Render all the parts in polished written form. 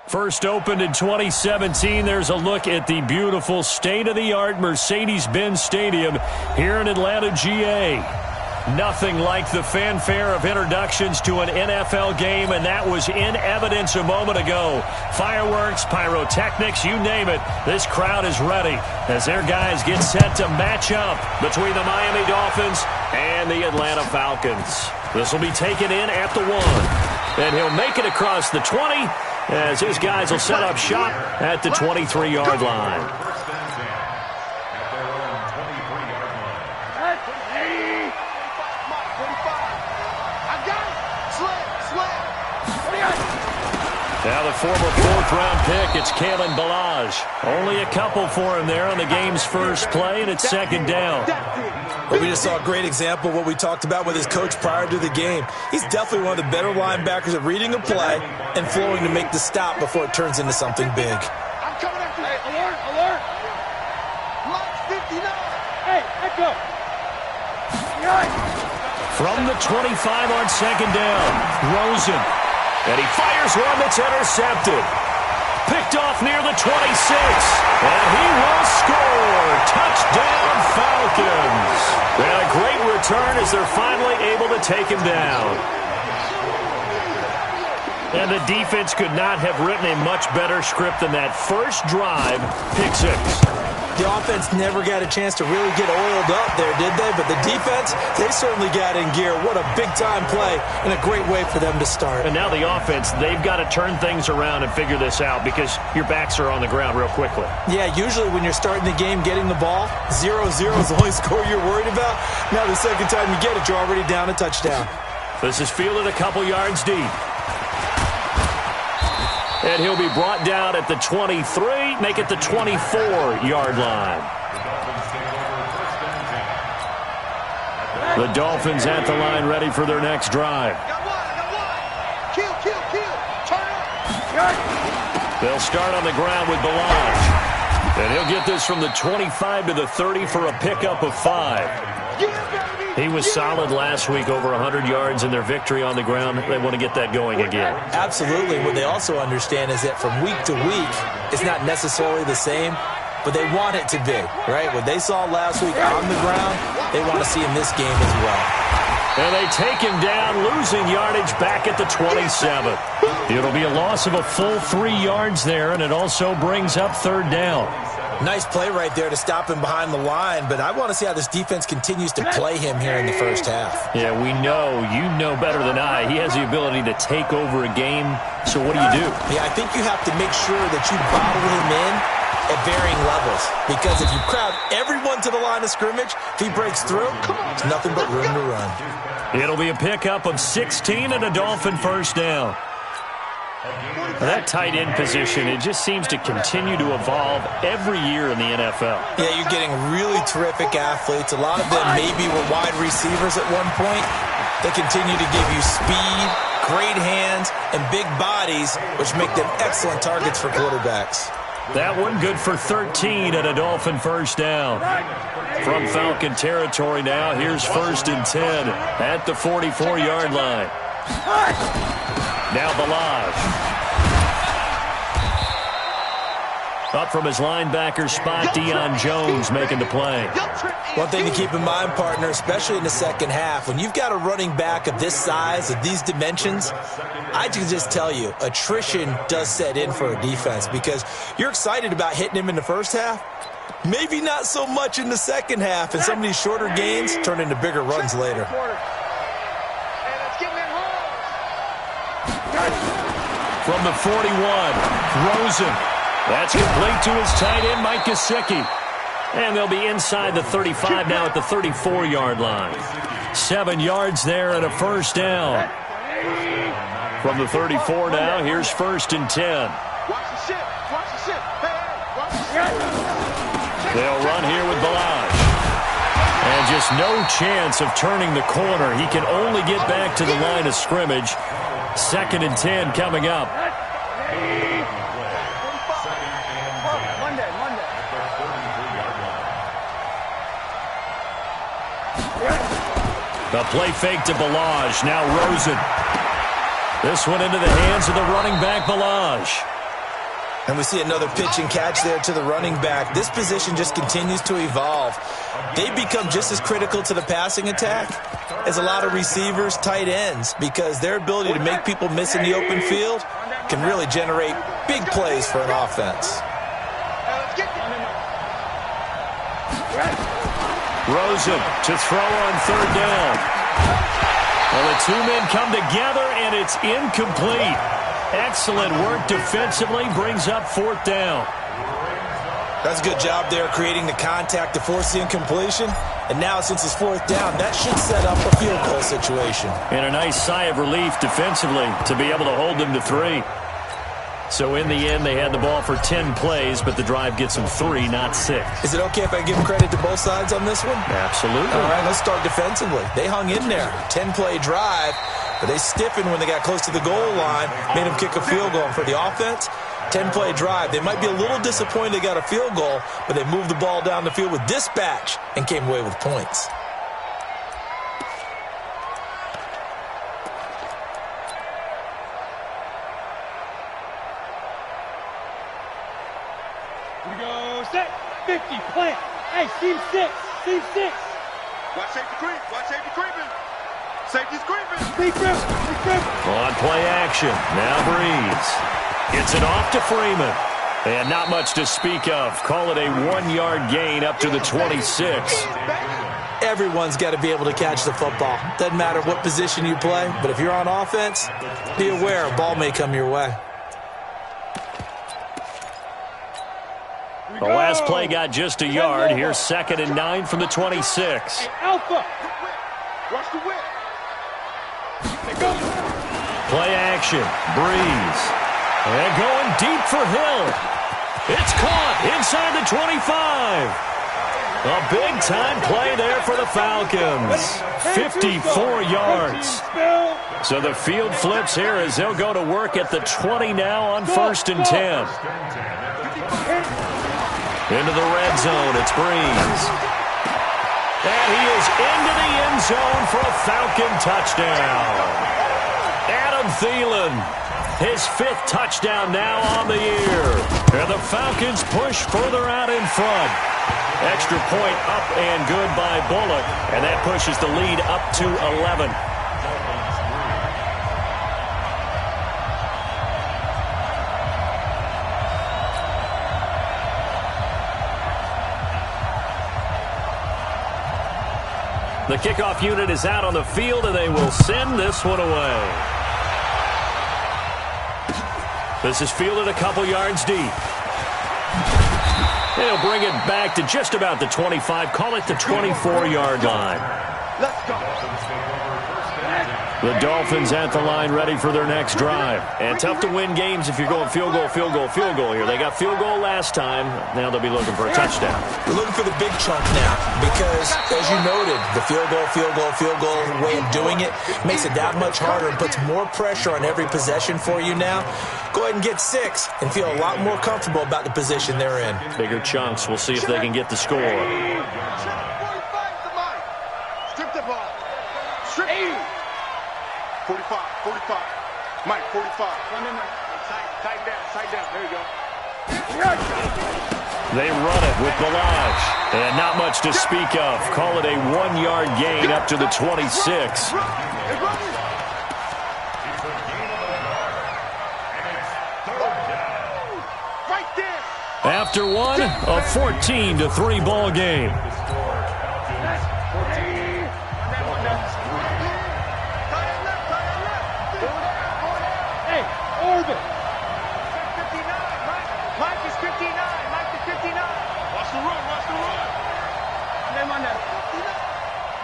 First opened in 2017, there's a look at the beautiful state-of-the-art Mercedes-Benz Stadium here in Atlanta, GA. Nothing like the fanfare of introductions to an NFL game, and that was in evidence a moment ago. Fireworks, pyrotechnics, you name it. This crowd is ready as their guys get set to match up between the Miami Dolphins and the Atlanta Falcons. This will be taken in at the 1, and he'll make it across the 20 as his guys will set up shop at the 23-yard line. Now the former fourth-round pick, it's Kalen Ballage. Only a couple for him there on the game's first play, and it's second down. Well, we just saw a great example of what we talked about with his coach prior to the game. He's definitely one of the better linebackers at reading a play and flowing to make the stop before it turns into something big. I'm coming after you. Hey, alert, alert. Block 59. Hey, let's go. From the 25 on second down, Rosen. And he fires one that's intercepted. Picked off near the 26. And he will score. Touchdown, Falcons. And a great return as they're finally able to take him down. And the defense could not have written a much better script than that first drive, pick 6. The offense never got a chance to really get oiled up there, did they? But the defense, they certainly got in gear. What a big-time play and a great way for them to start. And now the offense, they've got to turn things around and figure this out because your backs are on the ground real quickly. Yeah, usually when you're starting the game getting the ball, 0-0 is the only score you're worried about. Now the second time you get it, you're already down a touchdown. This is fielded a couple yards deep. And he'll be brought down at the 23, make it the 24-yard line. The Dolphins at the line ready for their next drive. Kill. Turn up. They'll start on the ground with Ballage. And he'll get this from the 25 to the 30 for a pickup of 5. He was solid last week, over 100 yards in their victory on the ground. They want to get that going again. Absolutely. What they also understand is that from week to week, it's not necessarily the same, but they want it to be, right? What they saw last week on the ground, they want to see in this game as well. And they take him down, losing yardage back at the 27. It'll be a loss of a full 3 yards there, and it also brings up third down. Nice play right there to stop him behind the line, but I want to see how this defense continues to play him here in the first half. Yeah, we know. You know better than I. He has the ability to take over a game, so what do you do? Yeah, I think you have to make sure that you bottle him in at varying levels, because if you crowd everyone to the line of scrimmage, if he breaks through, there's nothing but room to run. It'll be a pickup of 16 and a Dolphin first down. That tight end position, it just seems to continue to evolve every year in the NFL. Yeah, you're getting really terrific athletes. A lot of them maybe were wide receivers at one point. They continue to give you speed, great hands, and big bodies, which make them excellent targets for quarterbacks. That one good for 13 and a Dolphin first down. From Falcon territory now, here's first and 10 at the 44-yard line. Now Ballage. Up from his linebacker spot, Deion Jones making the play. One thing to keep in mind, partner, especially in the second half, when you've got a running back of this size, of these dimensions, I can just tell you, attrition does set in for a defense because you're excited about hitting him in the first half. Maybe not so much in the second half, and some of these shorter gains turn into bigger runs later. From the 41, Rosen. That's complete to his tight end, Mike Gesicki. And they'll be inside the 35 now at the 34-yard line. 7 yards there and a first down. From the 34 now, here's first and 10. They'll run here with Ballage. And just no chance of turning the corner. He can only get back to the line of scrimmage. Second and 10 coming up. The play fake to Ballage. Now Rosen. This one into the hands of the running back, Ballage. And we see another pitch and catch there to the running back. This position just continues to evolve. They become just as critical to the passing attack as a lot of receivers, tight ends, because their ability to make people miss in the open field can really generate big plays for an offense. Rosen to throw on third down. Well, the two men come together, and it's incomplete. Excellent work defensively, brings up fourth down. That's a good job there creating the contact to force the incompletion. And now, since it's fourth down, that should set up a field goal situation. And a nice sigh of relief defensively to be able to hold them to 3. So in the end, they had the ball for 10 plays, but the drive gets them 3, not 6. Is it okay if I give them credit to both sides on this one? Absolutely. All right, let's start defensively. They hung in there. 10-play drive, but they stiffened when they got close to the goal line, made them kick a field goal. And for the offense, 10-play drive. They might be a little disappointed they got a field goal, but they moved the ball down the field with dispatch and came away with points. We go set, 50, plant. Hey, team 6, team 6. Watch safety creep, watch safety creeping. Safety's creeping. Big grip, big grip. On play action, now Breeze. Gets it off to Freeman. And not much to speak of. Call it a 1-yard gain up to the 26. Everyone's got to be able to catch the football. Doesn't matter what position you play, but if you're on offense, be aware a ball may come your way. The last play got just a yard. Here's 2nd and 9 from the 26. Hey, Alpha. Watch the whip. Play action, Breeze. And going deep for Hill. It's caught inside the 25. A big-time play there for the Falcons. 54 yards. So the field flips here as they'll go to work at the 20 now on 1st and 10. Into the red zone, it's Breeze. And he is into the end zone for a Falcon touchdown. Adam Thielen, his 5th touchdown now on the year. And the Falcons push further out in front. Extra point up and good by Bullock. And that pushes the lead up to 11. The kickoff unit is out on the field, and they will send this one away. This is fielded a couple yards deep. They'll bring it back to just about the 25. Call it the 24-yard line. Let's go. The Dolphins at the line ready for their next drive. And tough to win games if you're going field goal, field goal, field goal here. They got field goal last time. Now they'll be looking for a touchdown. We're looking for the big chunk now because, as you noted, the field goal way of doing it makes it that much harder and puts more pressure on every possession for you now. Go ahead and get 6 and feel a lot more comfortable about the position they're in. Bigger chunks. We'll see if they can get the score. 45 to Mike. Strip the ball. Strip. 45. Mike, 45. Tight down. There you go. They run it with Balaj. And not much to speak of. Call it a 1-yard gain up to the 26. Right there. After one, a 14-3 ball game. Hey, Orbit. 59. Mike is 59. Mike is 59. Watch the run.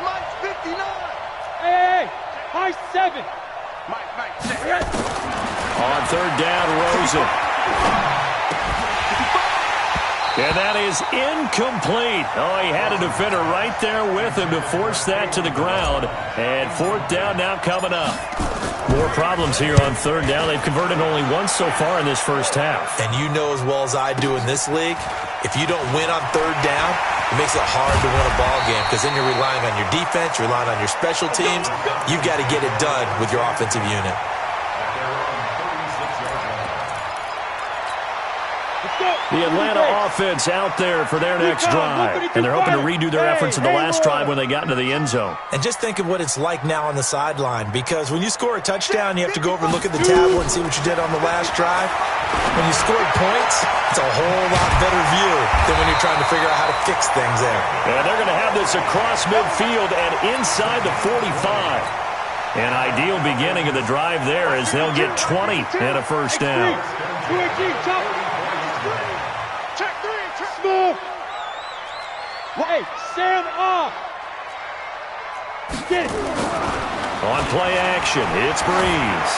Mike's 59. Hey, high 7. Mike, 6. On 3rd down, Rosen. And that is incomplete. Oh, he had a defender right there with him to force that to the ground. And 4th down now coming up. More problems here on 3rd down. They've converted only once so far in this first half. And you know as well as I do in this league, if you don't win on 3rd down, it makes it hard to win a ball game because then you're relying on your defense, you're relying on your special teams. You've got to get it done with your offensive unit. The Atlanta offense out there for their next drive. And they're hoping to redo their efforts in the last drive when they got into the end zone. And just think of what it's like now on the sideline, because when you score a touchdown, you have to go over and look at the tablet and see what you did on the last drive. When you scored points, it's a whole lot better view than when you're trying to figure out how to fix things there. And they're going to have this across midfield and inside the 45. An ideal beginning of the drive there as they'll get 20 and a first down. Hey, stand off. Get it. On play action, it's Breeze.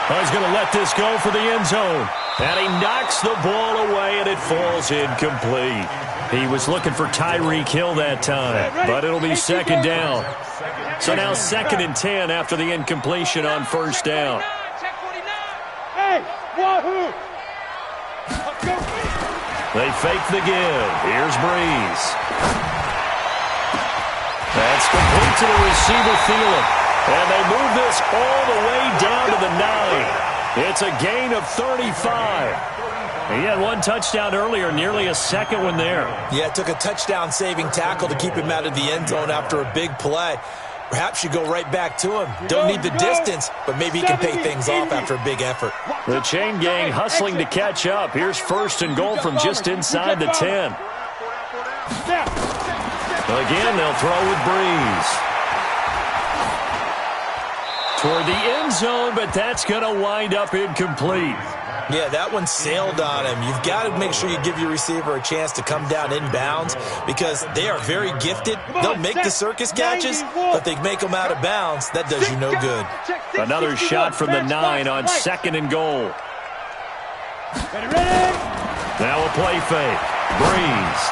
He's going to let this go for the end zone. And he knocks the ball away, and it falls incomplete. He was looking for Tyreek Hill that time, but it'll be second down. So now 2nd and 10 after the incompletion on first down. Hey, wahoo! They fake the give. Here's Breeze. That's complete to the receiver, Thielen. And they move this all the way down to the 9. It's a gain of 35. He had one touchdown earlier, nearly a second one there. Yeah, it took a touchdown-saving tackle to keep him out of the end zone after a big play. Perhaps you go right back to him. Don't need the distance, but maybe he can pay things off after a big effort. The chain gang hustling to catch up. Here's 1st and goal from just inside the 10. Again, they'll throw with Breeze. Toward the end zone, but that's going to wind up incomplete. Yeah, that one sailed on him. You've got to make sure you give your receiver a chance to come down inbounds because they are very gifted. They'll make the circus catches, but they make them out of bounds. That does you no good. Another shot from the 9 on 2nd and goal. Now a play fake. Breeze.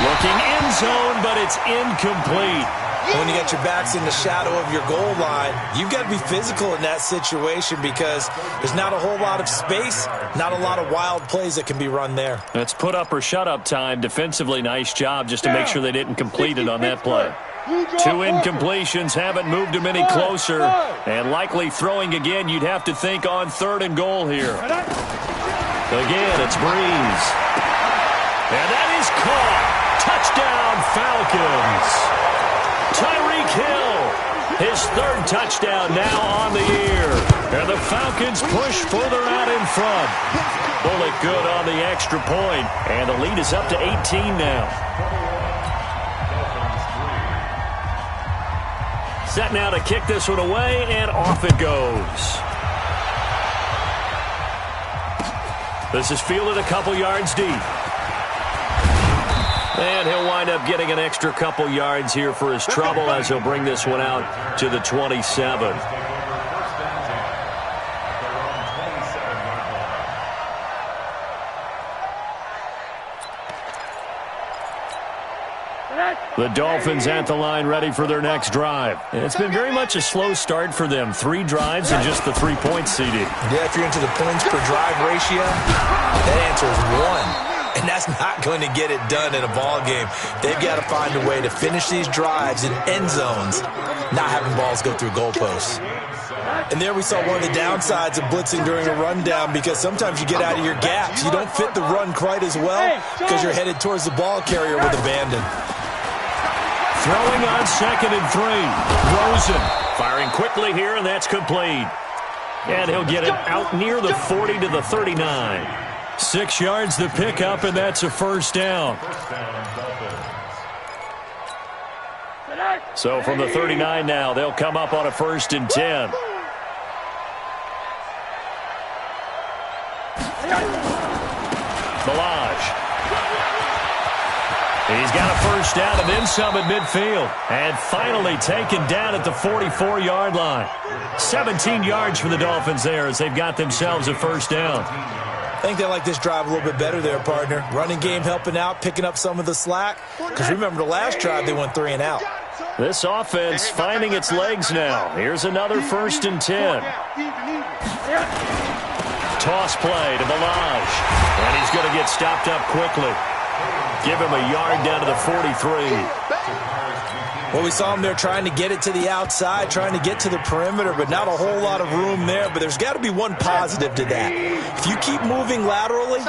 Looking end zone, but it's incomplete. When you got your backs in the shadow of your goal line, you've got to be physical in that situation because there's not a whole lot of space, not a lot of wild plays that can be run there. It's put up or shut up time. Defensively, nice job just to make sure they didn't complete it on that play. 2 incompletions haven't moved him any closer, and likely throwing again, you'd have to think on 3rd and goal here. Again, it's Breeze. And that is caught. Touchdown, Falcons. Tyreek Hill, his 3rd touchdown now on the year. And the Falcons push further out in front. Bullet good on the extra point, and the lead is up to 18 now. Set now to kick this one away, and off it goes. This is fielded a couple yards deep. And he'll wind up getting an extra couple yards here for his trouble as he'll bring this one out to the 27. The Dolphins at the line ready for their next drive. It's been very much a slow start for them. 3 drives and just the 3 points CD. Yeah, if you're into the points per drive ratio, that answer is 1. And that's not going to get it done in a ball game. They've got to find a way to finish these drives in end zones, not having balls go through goalposts. And there we saw one of the downsides of blitzing during a rundown because sometimes you get out of your gaps. You don't fit the run quite as well because you're headed towards the ball carrier with abandon. Throwing on 2nd and 3. Rosen firing quickly here, and that's complete. And he'll get it out near the 40 to the 39. 6 yards to pick up, and that's a first down. So from the 39 now, they'll come up on a 1st and 10. Balaj. He's got a first down and then some at midfield. And finally taken down at the 44-yard line. 17 yards for the Dolphins there as they've got themselves a first down. I think they like this drive a little bit better there, partner. Running game helping out, picking up some of the slack. Because remember the last drive, they went 3 and out. This offense finding its legs now. Here's another 1st and 10. Toss play to Balaj. And he's going to get stopped up quickly. Give him a yard down to the 43. Well, we saw him there trying to get it to the outside, trying to get to the perimeter, but not a whole lot of room there. But there's got to be one positive to that. If you keep moving laterally,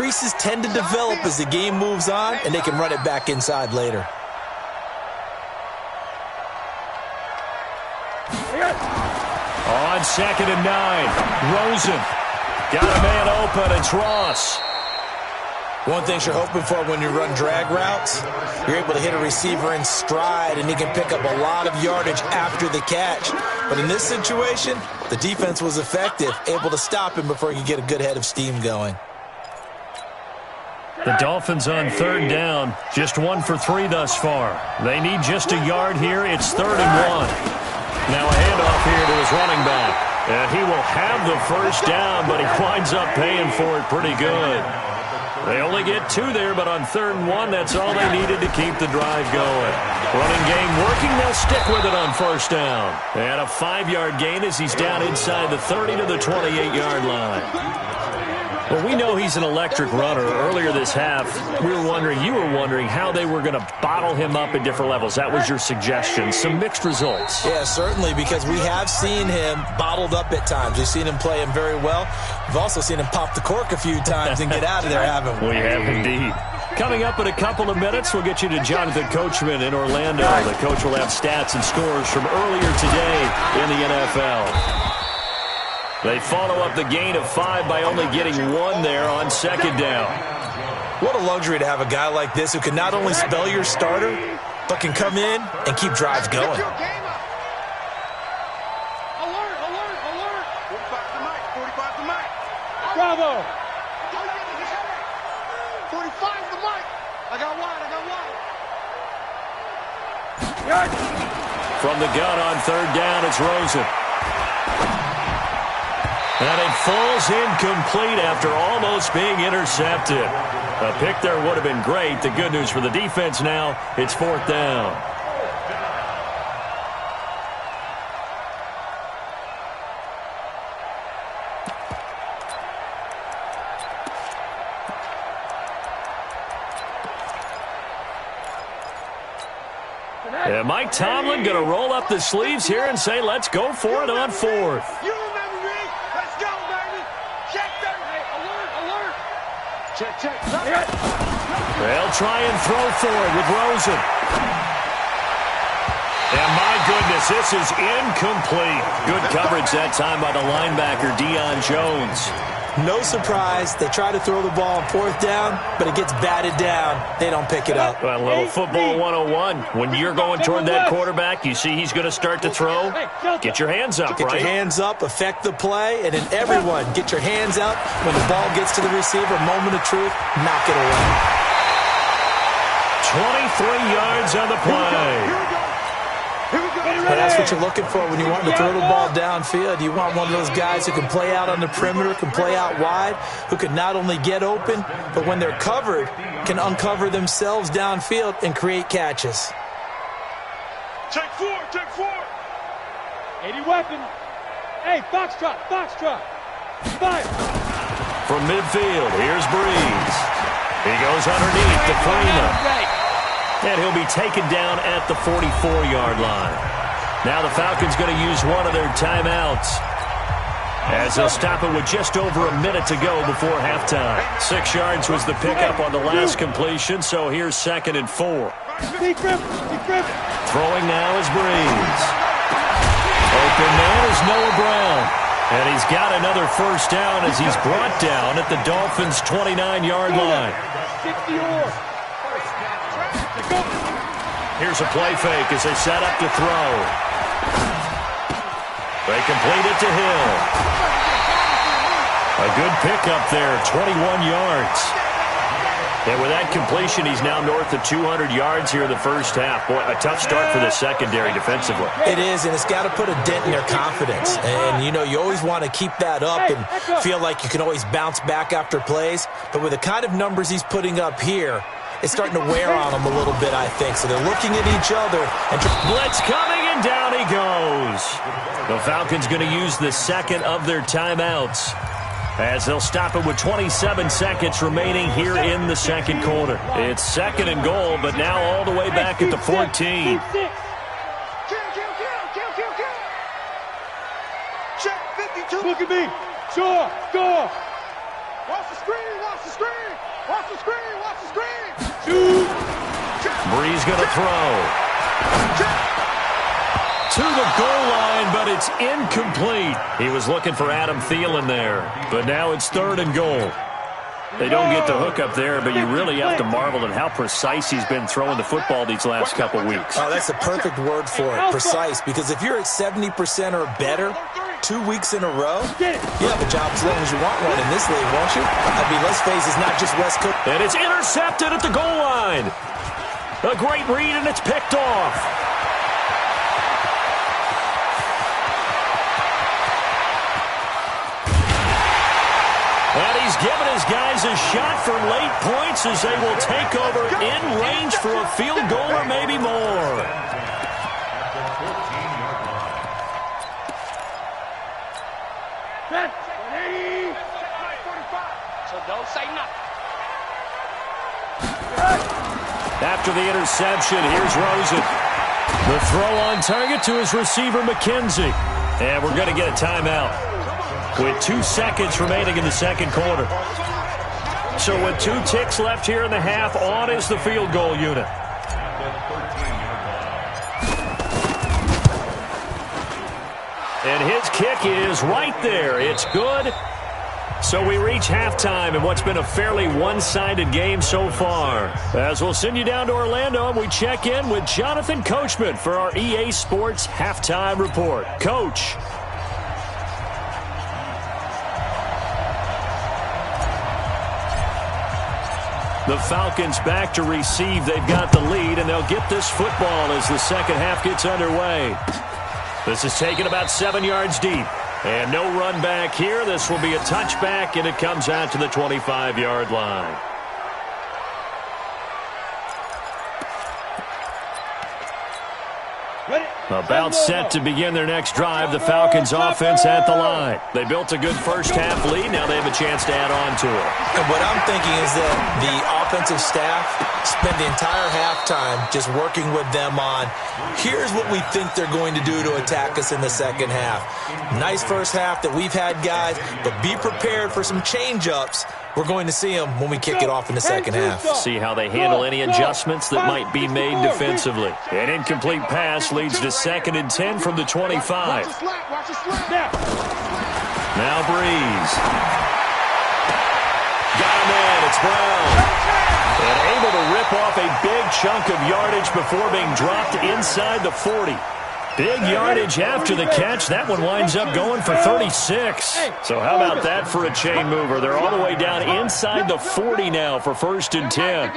creases tend to develop as the game moves on, and they can run it back inside later. On 2nd and 9, Rosen. Got a man open. It's Ross. One thing you're hoping for when you run drag routes, you're able to hit a receiver in stride, and he can pick up a lot of yardage after the catch. But in this situation, the defense was effective, able to stop him before he could get a good head of steam going. The Dolphins on 3rd down, just 1 for 3 thus far. They need just a yard here. It's 3rd and 1. Now a handoff here to his running back. And he will have the first down, but he winds up paying for it pretty good. They only get 2 there, but on 3rd and 1, that's all they needed to keep the drive going. Running game working, they'll stick with it on 1st down. And a 5-yard gain as he's down inside the 30 to the 28-yard line. Well, we know he's an electric runner. Earlier this half, you were wondering how they were going to bottle him up at different levels. That was your suggestion. Some mixed results. Yeah, certainly, because we have seen him bottled up at times. We've seen him play him very well. We've also seen him pop the cork a few times and get out of there, haven't we? We have indeed. Coming up in a couple of minutes, we'll get you to Jonathan Coachman in Orlando. The coach will have stats and scores from earlier today in the NFL. They follow up the gain of 5 by only getting 1 there on 2nd down. What a luxury to have a guy like this who can not only spell your starter, but can come in and keep drives going. Alert, alert, alert. 45 to Mike, 45 to Mike. Bravo. 45 to Mike. I got wide. From the gun on 3rd down, it's Rosen. And it falls incomplete after almost being intercepted. A pick there would have been great. The good news for the defense now, it's 4th down. And Mike Tomlin going to roll up the sleeves here and say, let's go for it on 4th. You remember me? Let's go, baby. Check that. Hey, alert, alert. Check. They'll try and throw for it with Rosen. And my goodness, this is incomplete. Good coverage that time by the linebacker, Deion Jones. No surprise, they try to throw the ball on 4th down, but it gets batted down. They don't pick it up. Well, a little football 101. When you're going toward that quarterback, you see he's going to start to throw. Get your hands up, Get your hands up, affect the play, and then everyone get your hands up. When the ball gets to the receiver, moment of truth, knock it away. 23 yards on the play. But that's what you're looking for when you want to throw the ball downfield. You want one of those guys who can play out on the perimeter, can play out wide, who can not only get open, but when they're covered, can uncover themselves downfield and create catches. Check 4. 80 weapon. Hey, Foxtrot. Fire. From midfield, here's Breeze. He goes underneath to Freeman. And he'll be taken down at the 44-yard line. Now the Falcons going to use one of their timeouts as they'll stop it with just over a minute to go before halftime. 6 yards was the pickup on the last completion, so here's 2nd and 4. Throwing now is Breeze. Open man is Noah Brown. And he's got another first down as he's brought down at the Dolphins' 29-yard line. Here's a play fake as they set up to throw. They complete it to Hill. A good pickup there, 21 yards. And with that completion, he's now north of 200 yards here in the first half. Boy, a tough start for the secondary defensively. It is, and it's got to put a dent in their confidence. And, you know, you always want to keep that up and feel like you can always bounce back after plays. But with the kind of numbers he's putting up here, it's starting to wear on them a little bit, I think. So they're looking at each other. And blitz coming, and down he goes. The Falcons going to use the second of their timeouts as they'll stop it with 27 seconds remaining here in the second quarter. It's 2nd and goal, but now all the way back at the 14. Check 52. Look at me. Score. Watch the screen, watch the screen. Watch the screen, watch the screen. Brees going to throw. To the goal line, but it's incomplete. He was looking for Adam Thielen there, but now it's 3rd and goal. They don't get the hook up there, but you really have to marvel at how precise he's been throwing the football these last couple weeks. Oh, that's a perfect word for it, precise, because if you're at 70% or better 2 weeks in a row, you have a job as long as you want one in this league, won't you? I mean, let's face it, it's not just West Coast. And it's intercepted at the goal line. A great read, and it's picked off. And he's given his guys a shot for late points as they will take over in range for a field goal or maybe more. So don't say nothing. After the interception, here's Rosen. The throw on target to his receiver, McKenzie. And we're going to get a timeout with 2 seconds remaining in the second quarter. So with 2 ticks left here in the half, on is the field goal unit. And his kick is right there. It's good. So we reach halftime in what's been a fairly one-sided game so far. As we'll send you down to Orlando, and we check in with Jonathan Coachman for our EA Sports Halftime Report. Coach. The Falcons back to receive. They've got the lead, and they'll get this football as the second half gets underway. This is taken about 7 yards deep. And no run back here. This will be a touchback, and it comes out to the 25-yard line. About set to begin their next drive. The Falcons offense at the line. They built a good first half lead. Now they have a chance to add on to it. And what I'm thinking is that the offensive staff spent the entire halftime just working with them on, here's what we think they're going to do to attack us in the second half. Nice first half that we've had, guys, but be prepared for some change-ups. We're going to see them when we kick it off in the second half. See how they handle any adjustments that might be made defensively. An incomplete pass leads to 2nd and 10 from the 25. Now Brees. Got him in. It's Brown. And able to rip off a big chunk of yardage before being dropped inside the 40. Big yardage after the catch. That one winds up going for 36. So how about that for a chain mover? They're all the way down inside the 40 now for 1st and 10.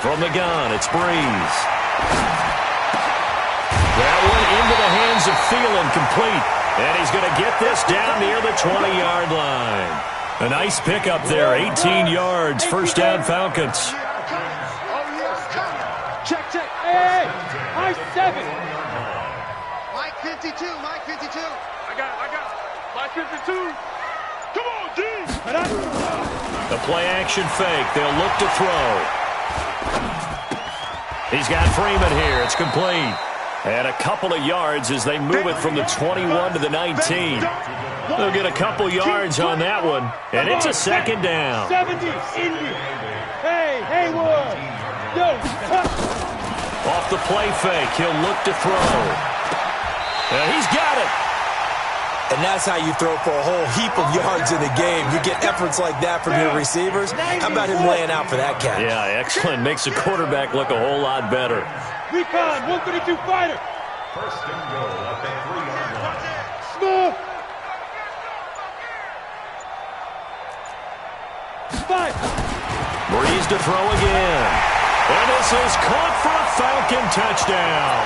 From the gun, it's Brees. That one into the hands of Thielen, complete. And he's going to get this down near the 20-yard line. A nice pickup there, 18 yards, first down Falcons. Check, check. Hey, Mike 7. Mike 52, Mike 52. I got Mike 52. Come on, D. The play action fake. They'll look to throw. He's got Freeman here. It's complete. And a couple of yards as they move it from the 21 to the 19. They'll get a couple yards on that one. And it's a second down. 70, Indy. Hey, Haywood. Yo, off the play fake, he'll look to throw. And he's got it. And that's how you throw for a whole heap of yards in the game. You get efforts like that from your receivers. How about him laying out for that catch? Yeah, excellent. Makes the quarterback look a whole lot better. Recon, 132 fighter. First and goal at the 3-yard line. Smooth. 5. Brees to throw again. And this is caught for a Falcon touchdown.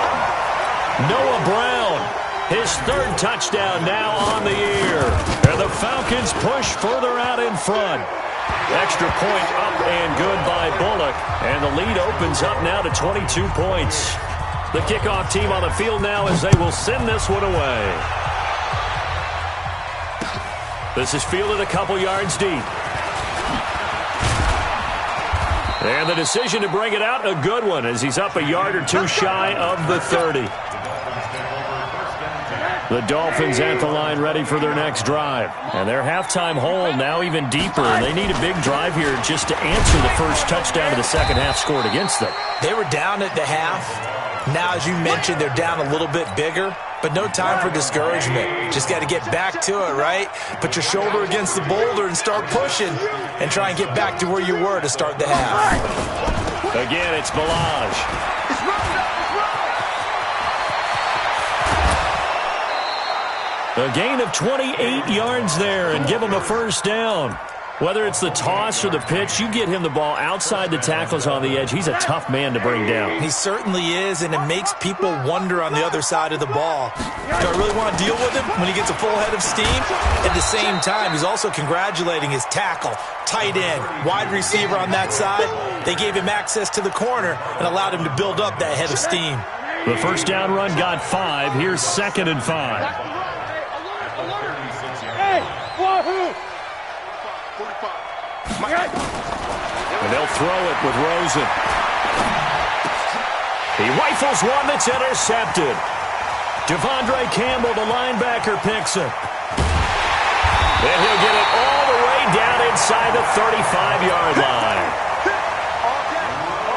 Noah Brown, his 3rd touchdown now on the year. And the Falcons push further out in front. Extra point up and good by Bullock. And the lead opens up now to 22 points. The kickoff team on the field now as they will send this one away. This is fielded a couple yards deep. And the decision to bring it out, a good one, as he's up a yard or two shy of the 30. The Dolphins at the line ready for their next drive. And their halftime hole now even deeper. And they need a big drive here just to answer the first touchdown of the second half scored against them. They were down at the half. Now, as you mentioned, they're down a little bit bigger. But no time for discouragement. Just got to get back to it, right? Put your shoulder against the boulder and start pushing. And try and get back to where you were to start the half. Again, it's Balaj. A gain of 28 yards there and give him a first down. Whether it's the toss or the pitch, you get him the ball outside the tackles on the edge. He's a tough man to bring down. He certainly is, and it makes people wonder on the other side of the ball. Do I really want to deal with him when he gets a full head of steam? At the same time, he's also congratulating his tackle, tight end, wide receiver on that side. They gave him access to the corner and allowed him to build up that head of steam. The first down run got 5. Here's 2nd and 5. And they'll throw it with Rosen. He rifles one that's intercepted. Devondre Campbell, the linebacker, picks it. And he'll get it all the way down inside the 35-yard line.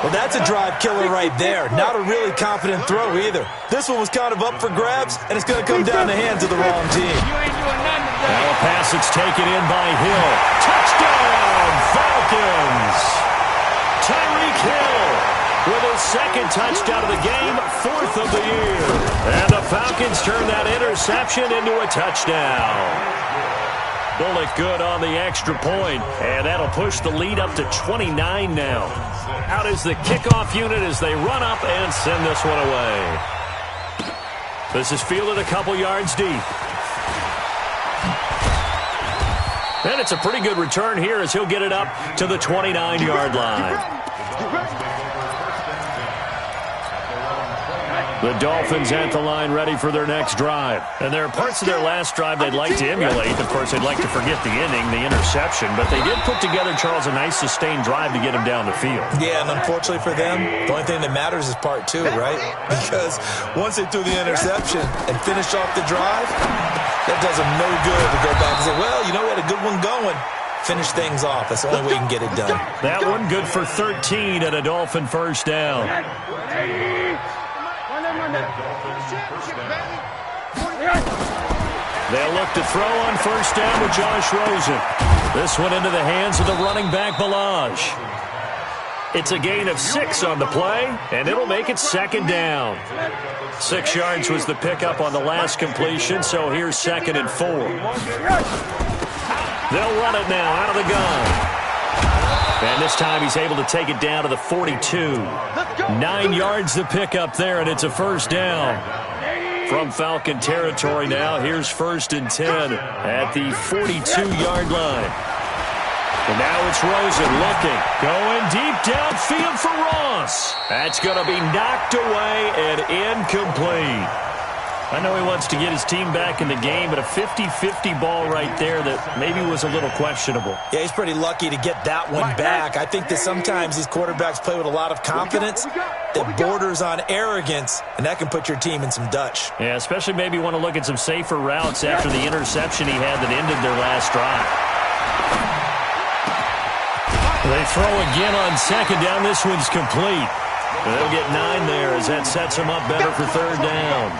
Well, that's a drive killer right there. Not a really confident throw either. This one was kind of up for grabs, and it's going to come down the hands of the wrong team. Now a pass that's taken in by Hill. Touchdown, Falcons! Tyreek Hill with his 2nd touchdown of the game, 4th of the year. And the Falcons turn that interception into a touchdown. Bullock good on the extra point, and that'll push the lead up to 29 now. Out is the kickoff unit as they run up and send this one away. This is fielded a couple yards deep. And it's a pretty good return here as he'll get it up to the 29-yard line. The Dolphins at the line ready for their next drive. And there are parts of their last drive they'd like to emulate. Of course, they'd like to forget the inning, the interception. But they did put together, Charles, a nice sustained drive to get him down the field. Yeah, and unfortunately for them, the only thing that matters is part 2, right? Because once they threw the interception and finished off the drive, that does them no good to go back and say, well, you know, we had a good one going. Finish things off. That's the only way you can get it done. That one good for 13 and a Dolphin first down. They'll look to throw on first down with Josh Rosen. This one into the hands of the running back, Balaj. It's a gain of 6 on the play, and it'll make it 2nd down. 6 yards was the pickup on the last completion, so here's 2nd and 4. They'll run it now out of the gun. And this time he's able to take it down to the 42. 9 yards the pickup there, and it's a first down. From Falcon territory now, here's 1st and 10 at the 42-yard line. And now it's Rosen looking, going deep downfield for Ross. That's going to be knocked away and incomplete. I know he wants to get his team back in the game, but a 50-50 ball right there that maybe was a little questionable. Yeah, he's pretty lucky to get that one back. I think that sometimes these quarterbacks play with a lot of confidence that borders on arrogance, and that can put your team in some Dutch. Yeah, especially maybe want to look at some safer routes after the interception he had that ended their last drive. They throw again on 2nd down. This one's complete. They'll get 9 there as that sets them up better for 3rd down.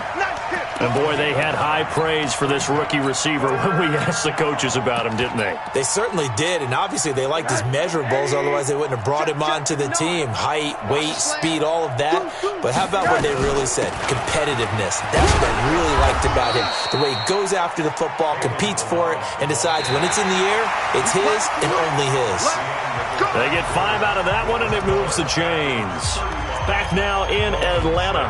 And, boy, they had high praise for this rookie receiver when we asked the coaches about him, didn't they? They certainly did, and obviously they liked his measurables. Otherwise, they wouldn't have brought him onto the team. Height, weight, speed, all of that. But how about what they really said? Competitiveness. That's what I really liked about him. The way he goes after the football, competes for it, and decides when it's in the air, it's his and only his. They get 5 out of that one, and it moves the chains. Back now in Atlanta.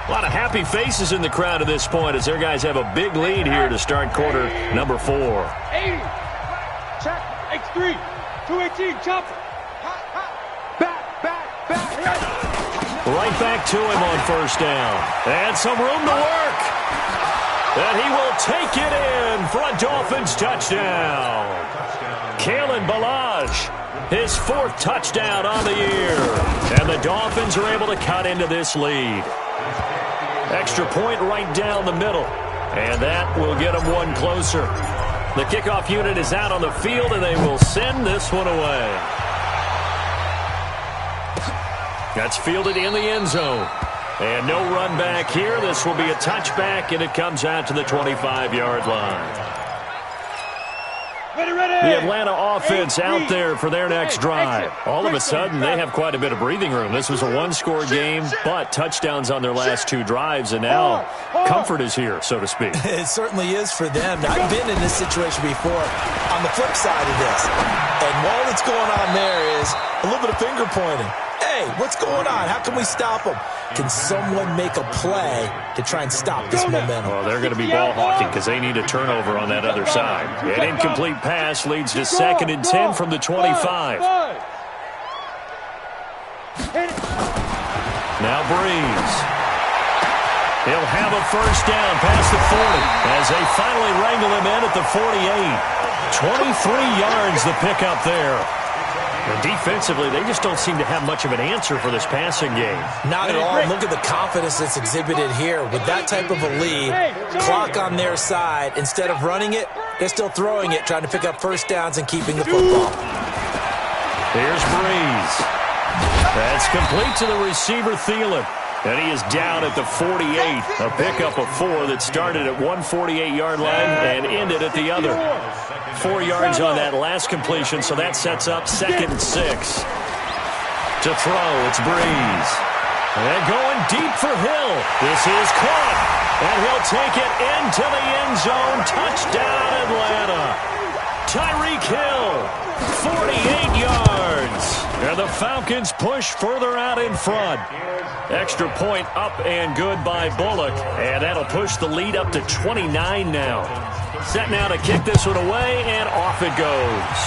A lot of happy faces in the crowd at this point as their guys have a big lead here to start quarter number 4. 80. Check. X3. 218. Chopper. Back. Right back to him on first down. And some room to work. And he will take it in for a Dolphins touchdown. Kalen Balaj, his 4th touchdown on the year. And the Dolphins are able to cut into this lead. Extra point right down the middle. And that will get them one closer. The kickoff unit is out on the field, and they will send this one away. That's fielded in the end zone. And no run back here. This will be a touchback, and it comes out to the 25-yard line. The Atlanta offense out there for their next drive. All of a sudden, they have quite a bit of breathing room. This was a one-score game, but touchdowns on their last two drives, and now comfort is here, so to speak. It certainly is for them. I've been in this situation before on the flip side of this. And all that's going on there is a little bit of finger pointing. Hey, what's going on? How can we stop them? Can someone make a play to try and stop this momentum? Well, they're going to be ball hawking because they need a turnover on that other side. An incomplete pass leads to 2nd and 10 from the 25. Now Breeze. He'll have a first down past the 40 as they finally wrangle him in at the 48. 23 yards the pickup there. And defensively, they just don't seem to have much of an answer for this passing game. Not at all. Look at the confidence that's exhibited here. With that type of a lead, clock on their side, instead of running it, they're still throwing it, trying to pick up first downs and keeping the football. Here's Breeze. That's complete to the receiver, Thielen. And he is down at the 48. A pickup of 4 that started at 148-yard line and ended at the other. 4 yards on that last completion, so that sets up 2nd and 6. To throw, it's Breeze. And going deep for Hill. This is caught. And he'll take it into the end zone. Touchdown, Atlanta. Tyreek Hill, 48 yards. And the Falcons push further out in front. Extra point up and good by Bullock. And that'll push the lead up to 29 now. Set now to kick this one away, and off it goes.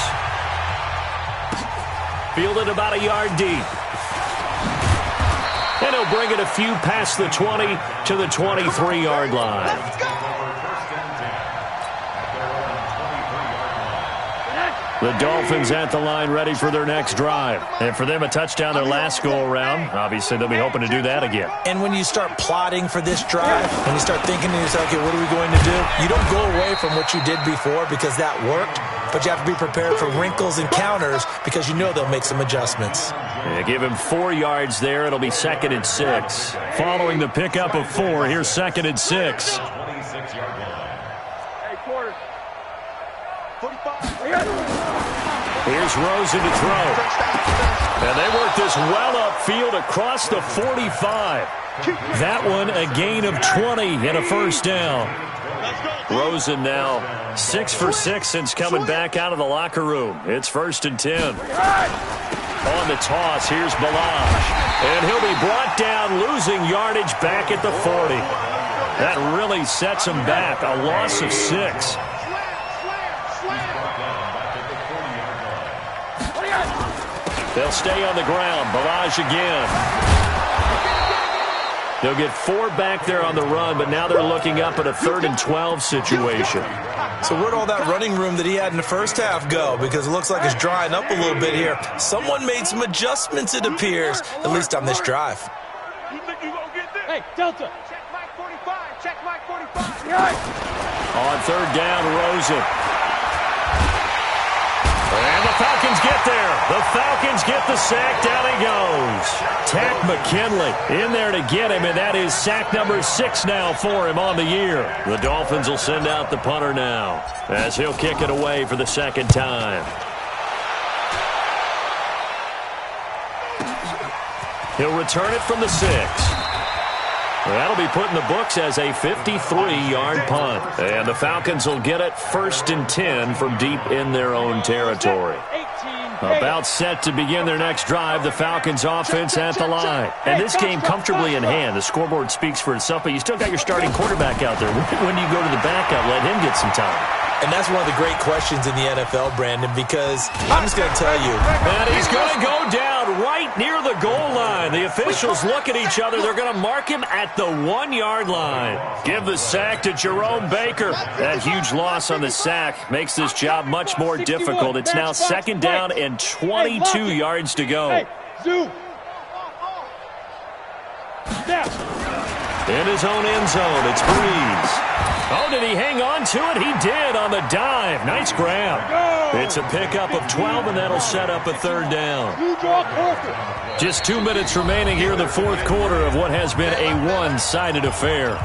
Fielded about a yard deep. And he'll bring it a few past the 20 to the 23-yard line. The Dolphins at the line ready for their next drive. And for them, a touchdown their last go-around. Obviously, they'll be hoping to do that again. And when you start plotting for this drive, and you start thinking to yourself, okay, what are we going to do? You don't go away from what you did before because that worked, but you have to be prepared for wrinkles and counters because you know they'll make some adjustments. Yeah, give him 4 yards there. It'll be 2nd and 6. Following the pickup of 4, here's 2nd and 6. Here's Rosen to throw. And they work this well upfield across the 45. That one a gain of 20 and a first down. Rosen now 6 for 6 since coming back out of the locker room. It's 1st and 10. On the toss, here's Balaj. And he'll be brought down, losing yardage back at the 40. That really sets him back. A loss of 6. They'll stay on the ground. Balaj again. They'll get 4 back there on the run, but now they're looking up at a 3rd and 12 situation. So where'd all that running room that he had in the first half go? Because it looks like it's drying up a little bit here. Someone made some adjustments, it appears, at least on this drive. Hey, Delta. Check Mike 45. Check Mike 45. On 3rd down, Rosen. And the Falcons get there. The Falcons get the sack. Down he goes. Tack McKinley in there to get him, and that is sack number 6 now for him on the year. The Dolphins will send out the punter now as he'll kick it away for the 2nd time. He'll return it from the 6. That'll be put in the books as a 53-yard punt. And the Falcons will get it 1st and 10 from deep in their own territory. About set to begin their next drive, the Falcons offense at the line. And this game comfortably in hand. The scoreboard speaks for itself, but you still got your starting quarterback out there. When do you go to the backup, let him get some time? And that's one of the great questions in the NFL, Brandon, because I'm just going to tell you. And he's going to go down right near the goal line. The officials look at each other. They're going to mark him at the 1-yard line. Give the sack to Jerome Baker. That huge loss on the sack makes this job much more difficult. It's now 2nd down and 22 yards to go. In his own end zone, it's Breeze. did he hang on to it? He did on the dive. Nice grab. It's a pickup of 12, and that'll set up a third down. Just 2 minutes remaining here in the fourth quarter of what has been a one-sided affair.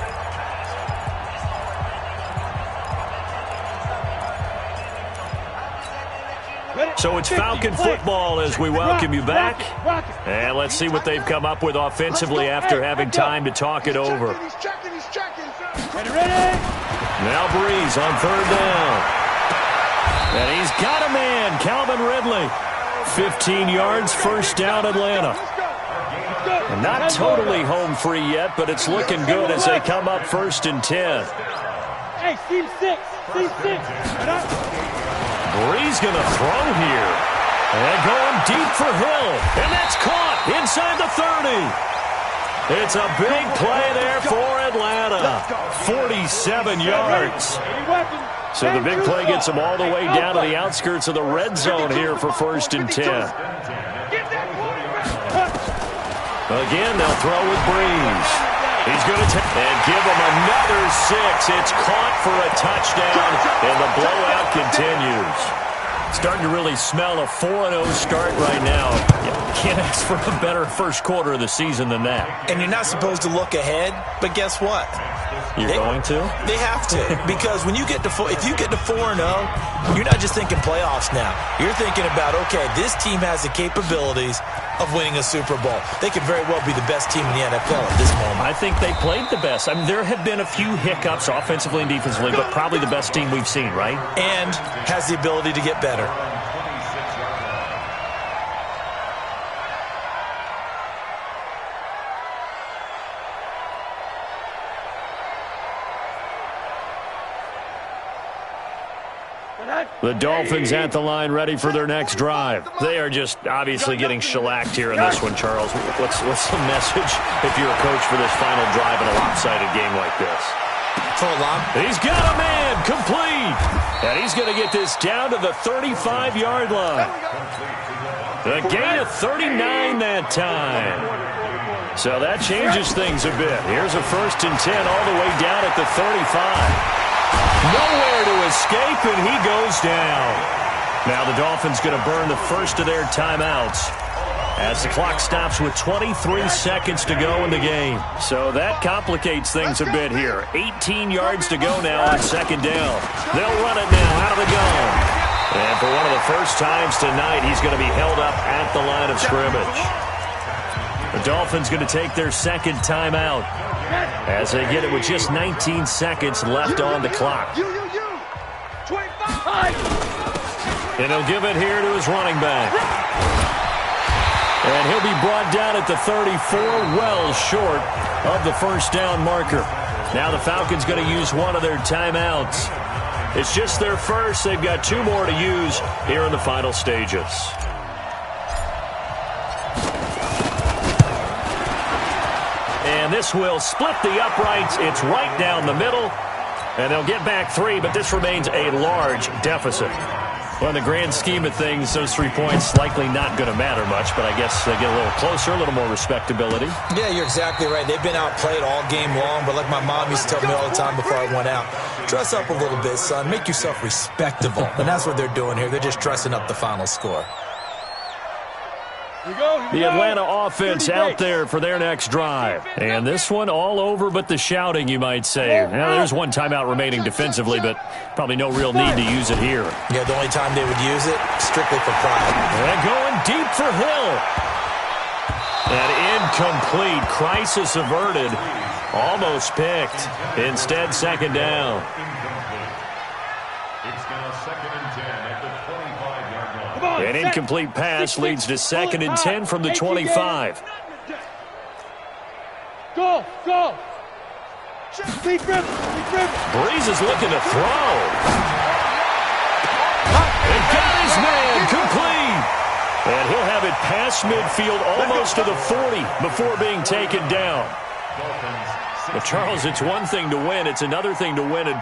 So it's Falcon football as we welcome you back. And let's see what they've come up with offensively after having time to talk it over. Now Breeze on third down. And he's got a man, Calvin Ridley. 15 yards, first down Atlanta. And not totally home free yet, but it's looking good as they come up 1st and 10. Hey, team 6. Breeze going to throw here. And going deep for Hill. And that's caught inside the 30. It's a big play there for Atlanta. 47 yards. So the big play gets them all the way down to the outskirts of the red zone here for 1st and 10. Again, they'll throw with Breeze. He's going to take and give him another 6. It's caught for a touchdown, and the blowout continues. Starting to really smell a 4-0 start right now. Can't ask for a better first quarter of the season than that. And you're not supposed to look ahead, but guess what? You're going to? They have to, because when you get to if you get to 4-0, you're not just thinking playoffs now. You're thinking about, okay, this team has the capabilities of winning a Super Bowl. They could very well be the best team in the NFL at this moment. I think they played the best. I mean, there have been a few hiccups offensively and defensively, but probably the best team we've seen, right? And has the ability to get better. The Dolphins at the line, ready for their next drive. They are just obviously getting shellacked here in this one, Charles. What's the message if you're a coach for this final drive in a lopsided game like this? He's got a man, complete. And he's going to get this down to the 35-yard line. A gain of 39 that time. So that changes things a bit. Here's a 1st and 10 all the way down at the 35. Nowhere to escape, and he goes down. Now the Dolphins going to burn the first of their timeouts as the clock stops with 23 seconds to go in the game. So that complicates things a bit here. 18 yards to go now on 2nd down. They'll run it now out of the gun. And for one of the first times tonight, he's going to be held up at the line of scrimmage. The Dolphins going to take their 2nd timeout as they get it with just 19 seconds left on the clock. And he'll give it here to his running back. And he'll be brought down at the 34, well short of the first down marker. Now the Falcons going to use one of their timeouts. It's just their first. They've got 2 more to use here in the final stages. And this will split the uprights. It's right down the middle. And they'll get back 3, but this remains a large deficit. Well, in the grand scheme of things, those 3 points likely not going to matter much, but I guess they get a little closer, a little more respectability. Yeah, you're exactly right. They've been outplayed all game long, but like my mom used to tell me all the time before I went out, dress up a little bit, son. Make yourself respectable. And that's what they're doing here. They're just dressing up the final score. The Atlanta offense out there for their next drive. And this one all over but the shouting, you might say. Now, there's one timeout remaining defensively, but probably no real need to use it here. Yeah, the only time they would use it, strictly for pride. And going deep for Hill. And incomplete. Crisis averted. Almost picked. Instead, 2nd down. It's now 2nd and 10 at the 25-yard line. An incomplete pass leads to 2nd and 10 from the 25. Go! Breeze is looking to throw. And got his man complete. And he'll have it past midfield almost to the 40 before being taken down. But Charles, it's one thing to win. It's another thing to win it.